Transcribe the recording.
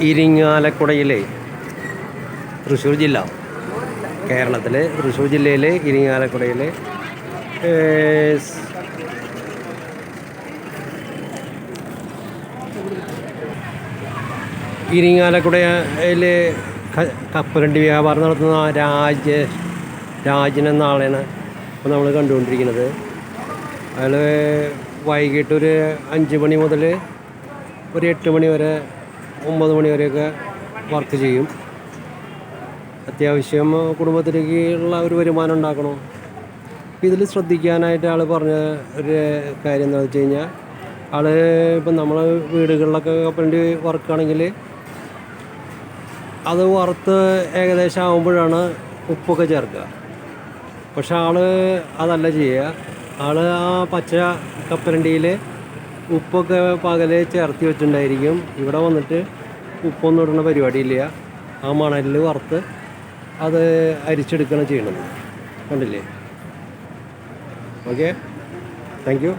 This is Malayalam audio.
ഇരിങ്ങാലക്കുടയിലെ തൃശ്ശൂർ ജില്ല, കേരളത്തിലെ തൃശ്ശൂർ ജില്ലയിലെ ഇരിങ്ങാലക്കുടയിലെ ഇരിങ്ങാലക്കുടയിലെ കപ്പലണ്ടി വ്യാപാരം നടത്തുന്ന രാജൻ എന്ന ആളെയാണ് ഇപ്പോൾ നമ്മൾ കണ്ടുകൊണ്ടിരിക്കുന്നത്. അയാൾ വൈകിട്ട് ഒരു 5 മണി മുതൽ ഒരു 8 മണി വരെ 9 മണി വരെയൊക്കെ വർക്ക് ചെയ്യും. അത്യാവശ്യം കുടുംബത്തിലേക്കുള്ള ഒരു വരുമാനം ഉണ്ടാക്കണം. ഇതിൽ ശ്രദ്ധിക്കാനായിട്ട് ആൾ പറഞ്ഞ ഒരു കാര്യം എന്താണെന്ന് വെച്ച് കഴിഞ്ഞാൽ, ആൾ ഇപ്പം നമ്മളെ വീടുകളിലൊക്കെ കപ്പലണ്ടി വറുക്കുകയാണെങ്കിൽ അത് വറുത്ത് ഏകദേശം ആകുമ്പോഴാണ് ഉപ്പൊക്കെ ചേർക്കുക. പക്ഷെ ആൾ അതല്ല ചെയ്യുക. ആൾ ആ പച്ച കപ്പലണ്ടിയിൽ ഉപ്പൊക്കെ പകലെ ചേർത്തി വെച്ചിട്ടുണ്ടായിരിക്കും. ഇവിടെ വന്നിട്ട് ഉപ്പൊന്നും ഇടുന്ന പരിപാടിയില്ല. ആ മണലിൽ വറുത്ത് അത് അരിച്ചെടുക്കുകയാണ് ചെയ്യണത്. കണ്ടില്ലേ? Okay, thank you.